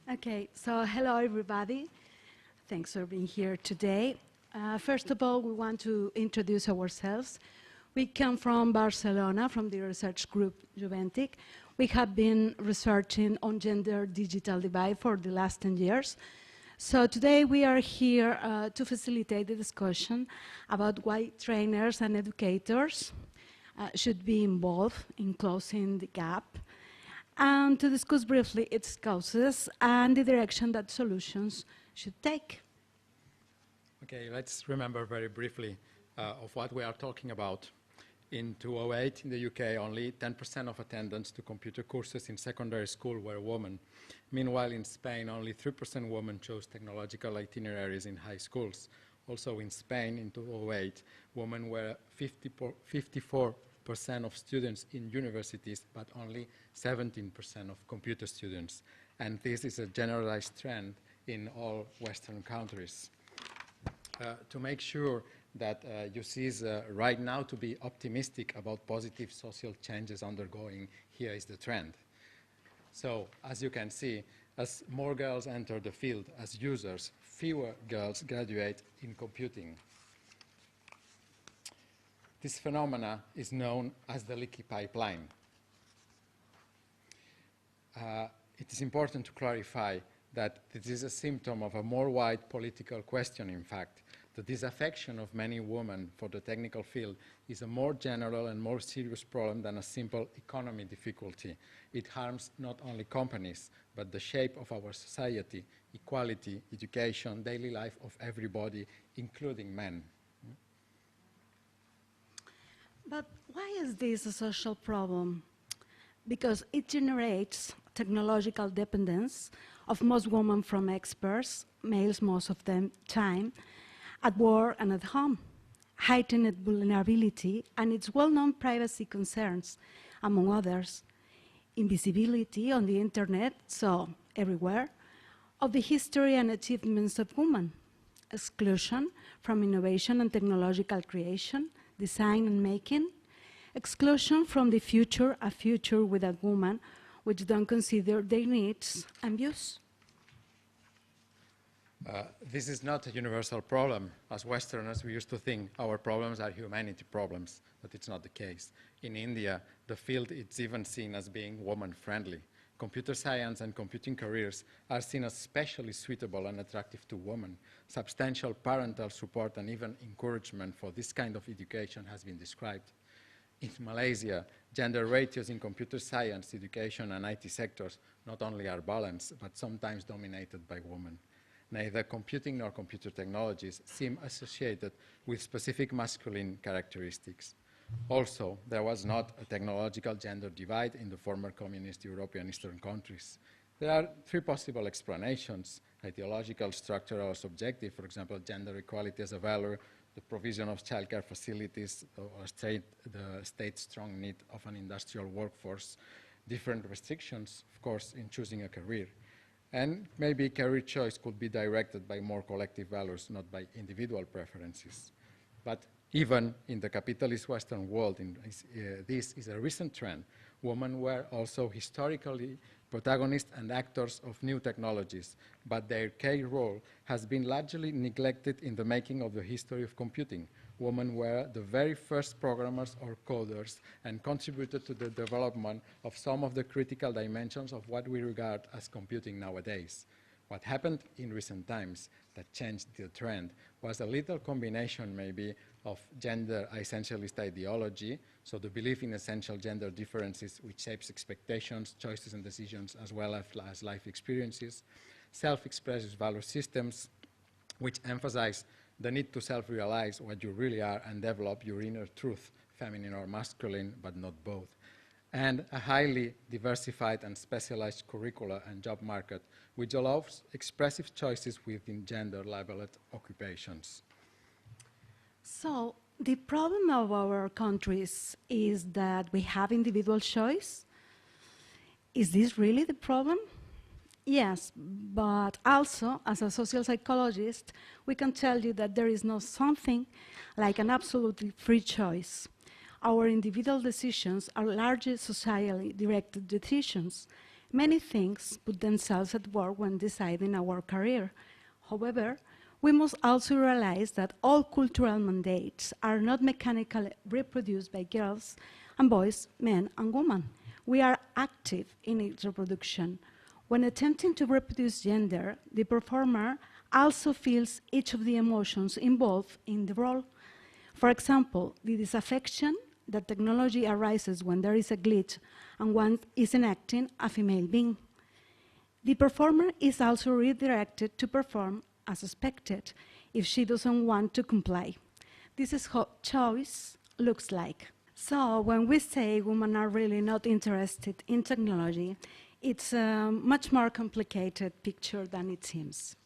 Okay, so hello everybody. Thanks for being here today. First of all, we want to introduce ourselves. We come from Barcelona, from the research group Juventic. We have been researching on gender digital divide for the last 10 years. So today we are here to facilitate the discussion about why trainers and educators should be involved in closing the gap, and to discuss briefly its causes and the direction that solutions should take. Okay, let's remember very briefly of what we are talking about. In 2008, in the UK, only 10% of attendants to computer courses in secondary school were women. Meanwhile, in Spain, only 3% women chose technological itineraries in high schools. Also in Spain, in 2008, women were 54% of students in universities, but only 17% of computer students. And this is a generalized trend in all Western countries. To make sure that you see right now to be optimistic about positive social changes undergoing, here is the trend. So, as you can see, as more girls enter the field as users, fewer girls graduate in computing. This phenomena is known as the leaky pipeline. It is important to clarify that this is a symptom of a more wide political question, in fact. The disaffection of many women for the technical field is a more general and more serious problem than a simple economy difficulty. It harms not only companies, but the shape of our society, equality, education, daily life of everybody, including men. But why is this a social problem? Because it generates technological dependence of most women from experts, males most of the time, at work and at home, heightened vulnerability, and its well-known privacy concerns, among others, invisibility on the internet, so everywhere, of the history and achievements of women, exclusion from innovation and technological creation, design and making, exclusion from the future, a future without women, which don't consider their needs and views. This is not a universal problem. As Westerners, we used to think our problems are humanity problems, but it's not the case. In India, the field is even seen as being woman-friendly. Computer science and computing careers are seen as especially suitable and attractive to women. Substantial parental support and even encouragement for this kind of education has been described. In Malaysia, gender ratios in computer science, education, and IT sectors not only are balanced, but sometimes dominated by women. Neither computing nor computer technologies seem associated with specific masculine characteristics. Also, there was not a technological gender divide in the former communist European Eastern countries. There are three possible explanations: ideological, structural, or subjective, for example, gender equality as a value, the provision of childcare facilities, or the state's strong need of an industrial workforce, different restrictions, of course, in choosing a career. And maybe career choice could be directed by more collective values, not by individual preferences. But even in the capitalist Western world, this is a recent trend. Women were also historically protagonists and actors of new technologies, but their key role has been largely neglected in the making of the history of computing. Women were the very first programmers or coders and contributed to the development of some of the critical dimensions of what we regard as computing nowadays. What happened in recent times that changed the trend was a little combination maybe of gender essentialist ideology, so the belief in essential gender differences which shapes expectations, choices and decisions as well as life experiences, self-expressive value systems which emphasize the need to self-realize what you really are and develop your inner truth, feminine or masculine, but not both. And a highly diversified and specialized curricula and job market, which allows expressive choices within gender-labeled occupations. So the problem of our countries is that we have individual choice. Is this really the problem? Yes, but also, as a social psychologist, we can tell you that there is no something like an absolutely free choice. Our individual decisions are largely socially directed decisions, Many things put themselves at work when deciding our career. However, we must also realize that all cultural mandates are not mechanically reproduced by girls and boys, men and women. We are active in its reproduction. When attempting to reproduce gender, the performer also feels each of the emotions involved in the role. For example, the disaffection that technology arises when there is a glitch and one is enacting a female being. The performer is also redirected to perform as expected if she doesn't want to comply. This is how choice looks like. So when we say women are really not interested in technology, it's a much more complicated picture than it seems.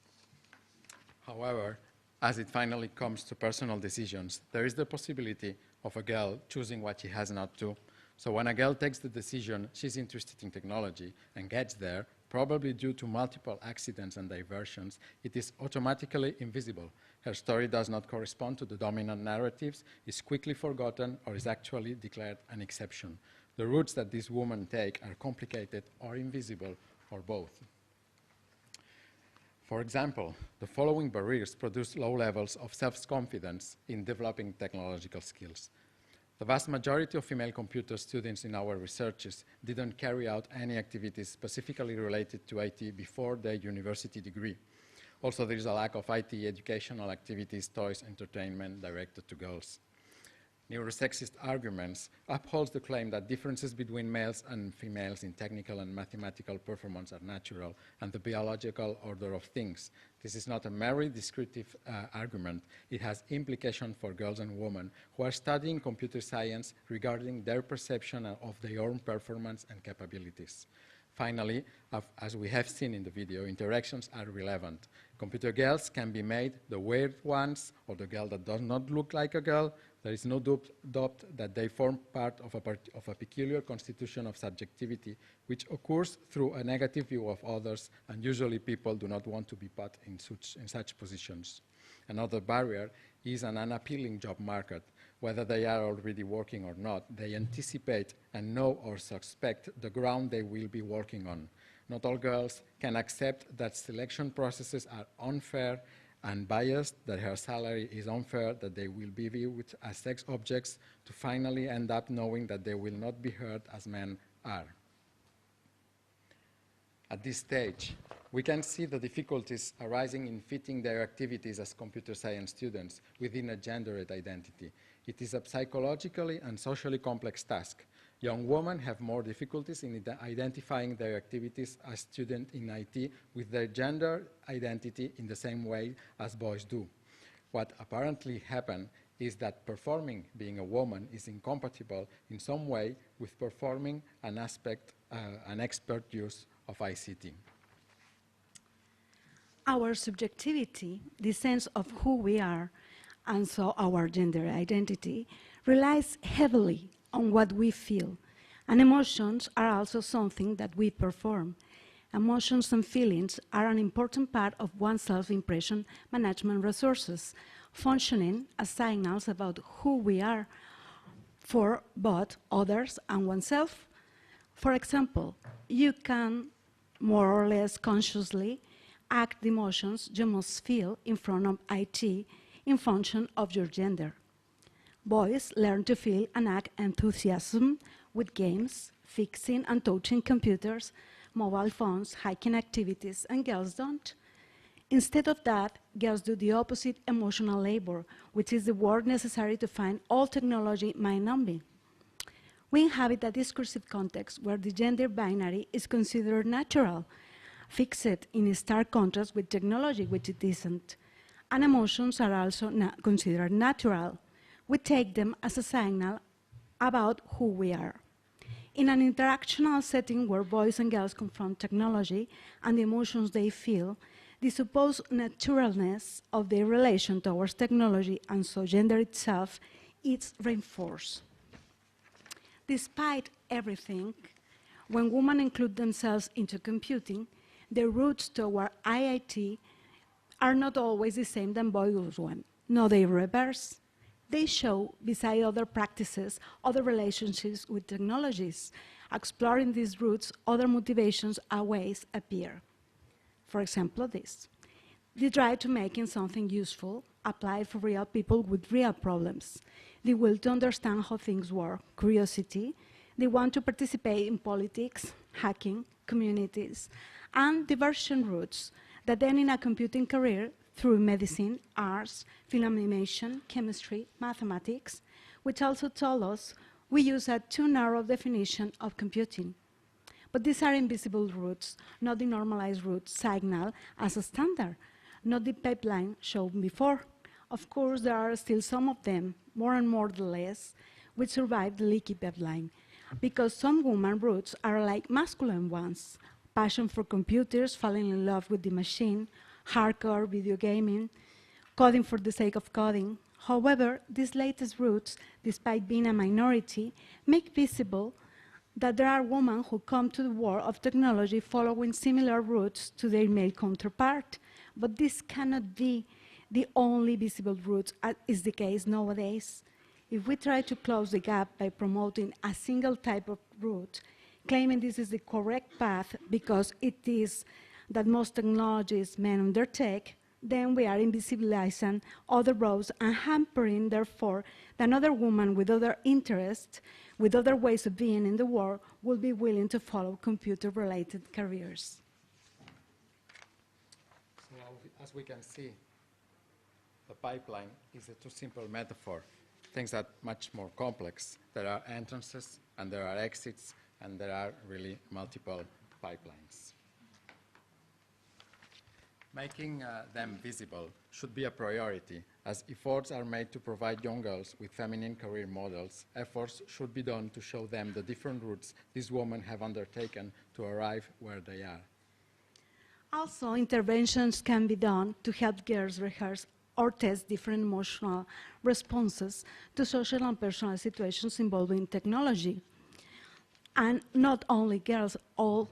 However, as it finally comes to personal decisions, there is the possibility of a girl choosing what she has not to. So when a girl takes the decision she's interested in technology and gets there, probably due to multiple accidents and diversions, it is automatically invisible. Her story does not correspond to the dominant narratives, is quickly forgotten, or is actually declared an exception. The routes that these women take are complicated or invisible, or both. For example, the following barriers produce low levels of self-confidence in developing technological skills. The vast majority of female computer students in our researches didn't carry out any activities specifically related to IT before their university degree. Also, there is a lack of IT educational activities, toys, entertainment directed to girls. Neurosexist arguments upholds the claim that differences between males and females in technical and mathematical performance are natural and the biological order of things. This is not a merely descriptive argument. It has implications for girls and women who are studying computer science regarding their perception of their own performance and capabilities. Finally, as we have seen in the video, interactions are relevant. Computer girls can be made the weird ones or the girl that does not look like a girl. There is no doubt that they form part of a peculiar constitution of subjectivity, which occurs through a negative view of others, and usually people do not want to be put in such positions. Another barrier is an unappealing job market. Whether they are already working or not, they anticipate and know or suspect the ground they will be working on. Not all girls can accept that selection processes are unfair and biased, that her salary is unfair, that they will be viewed as sex objects, to finally end up knowing that they will not be heard as men are. At this stage, we can see the difficulties arising in fitting their activities as computer science students within a gendered identity. It is a psychologically and socially complex task. Young women have more difficulties in identifying their activities as students in IT with their gender identity in the same way as boys do. What apparently happened is that performing being a woman is incompatible in some way with performing an expert use of ICT. Our subjectivity, the sense of who we are, and so our gender identity, relies heavily on what we feel. And emotions are also something that we perform. Emotions and feelings are an important part of one's self-impression management resources, functioning as signals about who we are for both others and oneself. For example, you can more or less consciously act the emotions you must feel in front of IT in function of your gender. Boys learn to feel and act enthusiasm with games, fixing and touching computers, mobile phones, hiking activities, and girls don't. Instead of that, girls do the opposite emotional labor, which is the work necessary to find all technology might not be. We inhabit a discursive context where the gender binary is considered natural, fixed in stark contrast with technology, which it isn't. And emotions are also considered natural. We take them as a signal about who we are. In an interactional setting where boys and girls confront technology and the emotions they feel, the supposed naturalness of their relation towards technology and so gender itself is reinforced. Despite everything, when women include themselves into computing, their routes toward IIT are not always the same than boys' one. No, they reverse. They show, beside other practices, other relationships with technologies. Exploring these routes, other motivations always appear. For example, this. The drive to making something useful applied for real people with real problems. The will to understand how things work, curiosity. They want to participate in politics, hacking, communities, and diversion routes that end in a computing career through medicine, arts, film animation, chemistry, mathematics, which also told us we use a too narrow definition of computing. But these are invisible routes, not the normalized route signal as a standard, not the pipeline shown before. Of course, there are still some of them, more and more the less, which survive the leaky pipeline, because some woman routes are like masculine ones: passion for computers, falling in love with the machine, hardcore video gaming, coding for the sake of coding. However, these latest routes, despite being a minority, make visible that there are women who come to the world of technology following similar routes to their male counterpart. But this cannot be the only visible routes, as is the case nowadays. If we try to close the gap by promoting a single type of route, claiming this is the correct path because it is that most technologies men undertake, then we are invisibilizing other roads and hampering, therefore, that another woman with other interests, with other ways of being in the world, will be willing to follow computer-related careers. So as we can see, the pipeline is a too simple metaphor. Things are much more complex. There are entrances, and there are exits, and there are really multiple pipelines. Making them visible should be a priority, as efforts are made to provide young girls with feminine career models. Efforts should be done to show them the different routes these women have undertaken to arrive where they are. Also, interventions can be done to help girls rehearse or test different emotional responses to social and personal situations involving technology. And not only girls, all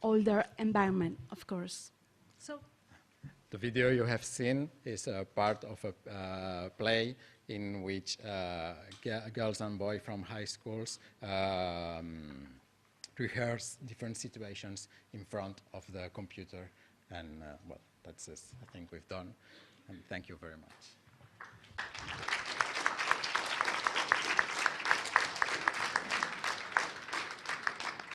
their environment, of course. So, the video you have seen is a part of a play in which girls and boys from high schools rehearse different situations in front of the computer. And well, that's this, I think we've done. And thank you very much.